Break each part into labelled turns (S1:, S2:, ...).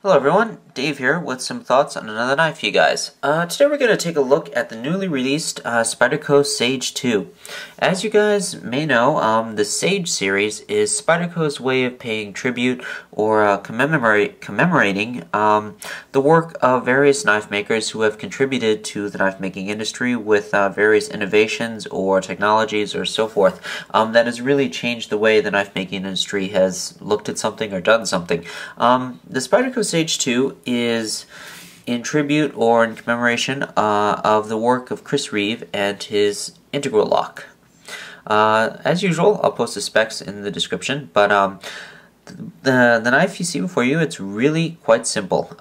S1: Hello everyone, Dave here with some thoughts on another knife for you guys. Today we're going to take a look at the newly released Spyderco Sage 2. As you guys may know, the Sage series is Spyderco's way of paying tribute or commemorating the work of various knife makers who have contributed to the knife making industry with various innovations or technologies or so forth that has really changed the way the knife making industry has looked at something or done something. The Spyderco Sage 2 is in tribute or in commemoration of the work of Reeve and his integral lock. As usual, I'll post the specs in the description, but the knife you see before you, it's really quite simple.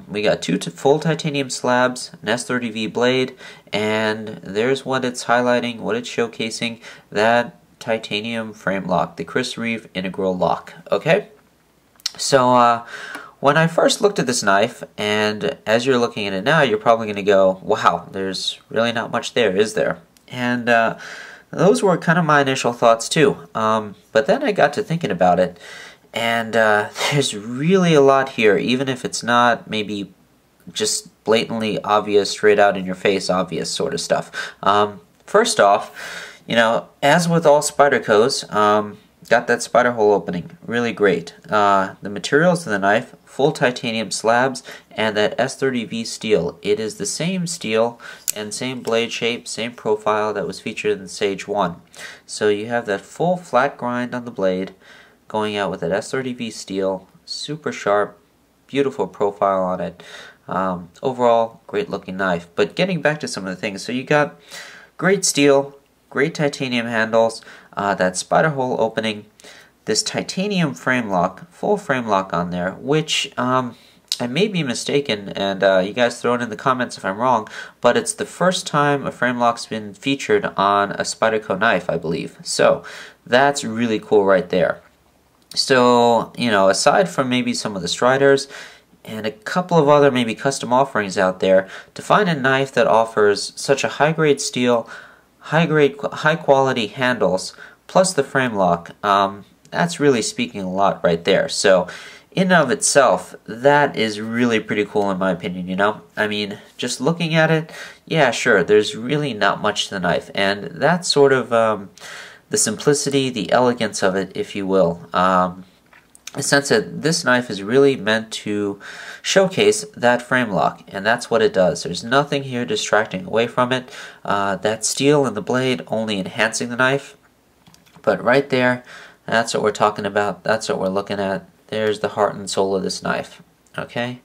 S1: We got two full titanium slabs, an S30V blade, and there's what it's highlighting, what it's showcasing, that titanium frame lock, the Reeve integral lock. Okay? So, when I first looked at this knife, and as you're looking at it now, you're probably going to go, wow, there's really not much there, is there? And those were kind of my initial thoughts too. But then I got to thinking about it, and there's really a lot here, even if it's not maybe just blatantly obvious, straight out in your face obvious sort of stuff. First off, you know, as with all Spydercos, got that spider hole opening, really great. The materials of the knife, full titanium slabs, and that S30V steel. It is the same steel and same blade shape, same profile that was featured in the Sage 1. So you have that full flat grind on the blade, going out with that S30V steel, super sharp, beautiful profile on it. Overall, great looking knife. But getting back to some of the things, so you got great steel, great titanium handles, that spider hole opening, this titanium frame lock, full frame lock on there, which I may be mistaken, and you guys throw it in the comments if I'm wrong, but it's the first time a frame lock's been featured on a Spyderco knife, I believe. So that's really cool right there. So, you know, aside from maybe some of the Striders and a couple of other maybe custom offerings out there, to find a knife that offers such a high-grade steel, high quality handles, plus the frame lock, that's really speaking a lot right there. So, in and of itself, that is really pretty cool in my opinion, you know? I mean, just looking at it, yeah, sure, there's really not much to the knife, and that's sort of the simplicity, the elegance of it, if you will. A sense that this knife is really meant to showcase that frame lock, and that's what it does. There's nothing here distracting away from it. That steel and the blade only enhancing the knife, but right there, that's what we're talking about. That's what we're looking at. There's the heart and soul of this knife. Okay?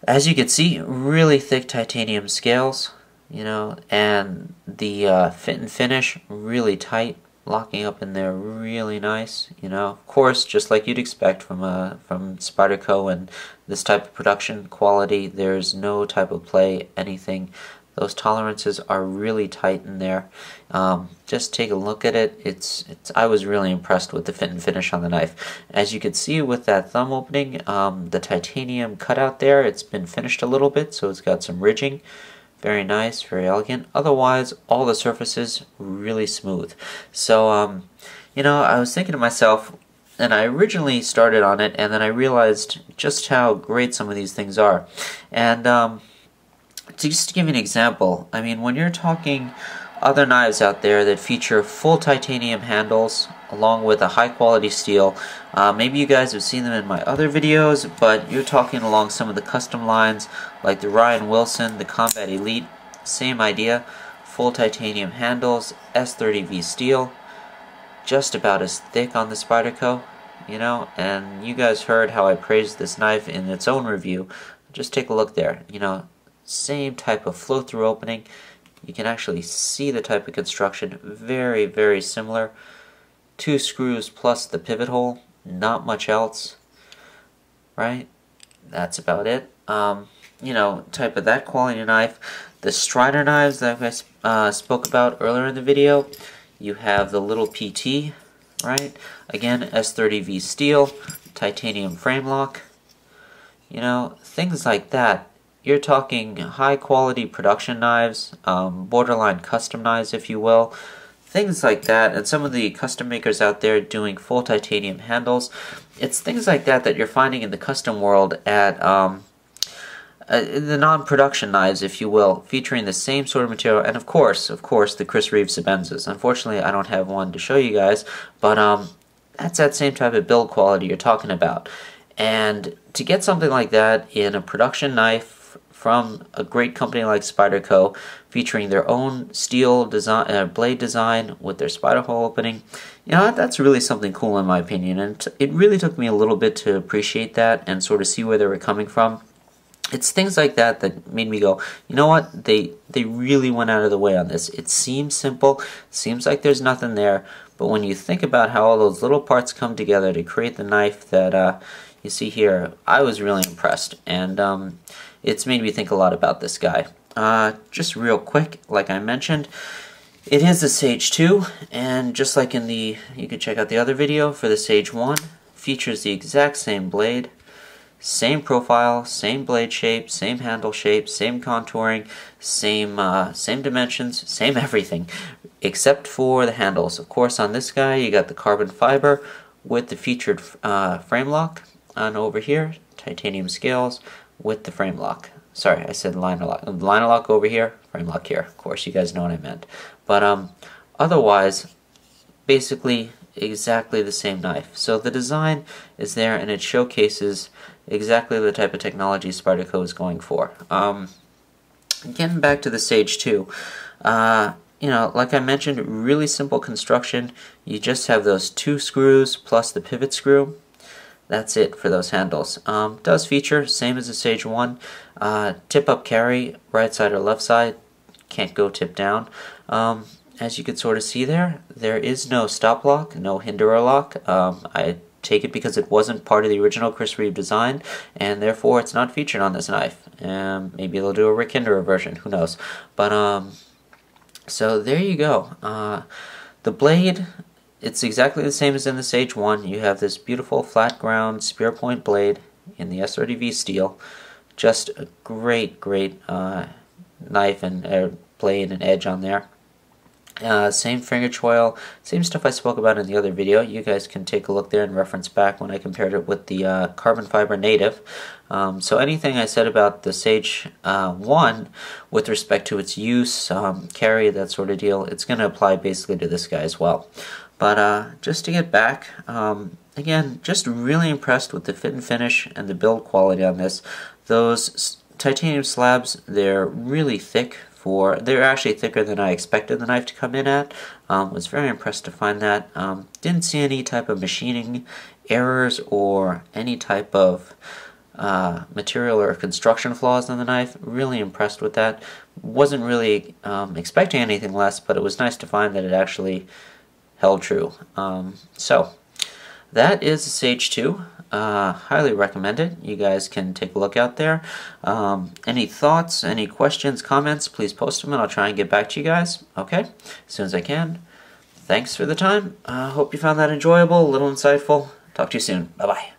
S1: As you can see, really thick titanium scales, you know, and the fit and finish really tight, locking up in there really nice, you know. Of course, just like you'd expect from Spyderco and this type of production quality, there's no type of play, anything. Those tolerances are really tight in there. Just take a look at it. I was really impressed with the fit and finish on the knife. As you can see with that thumb opening, the titanium cutout there, it's been finished a little bit, so it's got some ridging. Very nice, very elegant. Otherwise, all the surfaces really smooth. So, you know, I was thinking to myself, and I originally started on it, and then I realized just how great some of these things are. And just to give you an example, I mean, when you're talking other knives out there that feature full titanium handles along with a high quality steel, maybe you guys have seen them in my other videos, but you're talking along some of the custom lines like the Ryan Wilson, the Combat Elite, same idea, full titanium handles, S30V steel, just about as thick on the Spyderco, you know, and you guys heard how I praised this knife in its own review. Just take a look there, you know, same type of flow-through opening. You can actually see the type of construction, very, very similar. 2 screws plus the pivot hole, not much else, right? That's about it. You know, type of that quality knife. The Strider knives that I spoke about earlier in the video, you have the little PT, right? Again, S30V steel, titanium frame lock, you know, things like that. You're talking high quality production knives, borderline custom knives if you will, things like that, and some of the custom makers out there doing full titanium handles. It's things like that that you're finding in the custom world at the non-production knives, if you will, featuring the same sort of material, and of course, the Chris Reeve Sebenzas. Unfortunately, I don't have one to show you guys, but that's that same type of build quality you're talking about. And to get something like that in a production knife from a great company like Spyderco, featuring their own steel design, blade design with their spider hole opening, you know, that's really something cool in my opinion. And it really took me a little bit to appreciate that and sort of see where they were coming from. It's things like that that made me go, you know what, they really went out of the way on this. It seems simple, seems like there's nothing there, but when you think about how all those little parts come together to create the knife that you see here, I was really impressed, and it's made me think a lot about this guy. Just real quick, like I mentioned, it is the Sage 2, and just like in the, you could check out the other video for the Sage 1, features the exact same blade, same profile, same blade shape, same handle shape, same contouring, same dimensions, same everything, except for the handles. Of course, on this guy, you got the carbon fiber with the featured frame lock, and over here, titanium scales with the frame lock. Sorry, I said liner lock. Liner lock over here, frame lock here. Of course, you guys know what I meant. But otherwise, basically exactly the same knife. So the design is there, and it showcases exactly the type of technology Spyderco is going for. Getting back to the Sage 2, you know, like I mentioned, really simple construction. You just have those 2 screws plus the pivot screw. That's it for those handles. Does feature, same as the Sage 1, tip-up carry, right side or left side, can't go tip down. As you can sort of see there is no stop lock, no hinderer lock. I take it because it wasn't part of the original Chris Reeve design, and therefore it's not featured on this knife. Maybe they'll do a Rick Hinderer version, who knows. But so there you go. The blade, it's exactly the same as in the Sage 1. You have this beautiful flat ground spear point blade in the S30V steel. Just a great knife and blade and edge on there. Same finger choil, same stuff I spoke about in the other video. You guys can take a look there and reference back when I compared it with the carbon fiber native. So anything I said about the Sage 1 with respect to its use, carry, that sort of deal, it's going to apply basically to this guy as well. But just to get back, again, just really impressed with the fit and finish and the build quality on this. Those titanium slabs, they're really thick. They're actually thicker than I expected the knife to come in at. Was very impressed to find that. Didn't see any type of machining errors or any type of material or construction flaws in the knife. Really impressed with that. Wasn't really expecting anything less, but it was nice to find that it actually held true. So that is the Sage 2. Highly recommend it. You guys can take a look out there. Any thoughts, any questions, comments, please post them and I'll try and get back to you guys. Okay, as soon as I can. Thanks for the time. Hope you found that enjoyable, a little insightful. Talk to you soon. Bye-bye.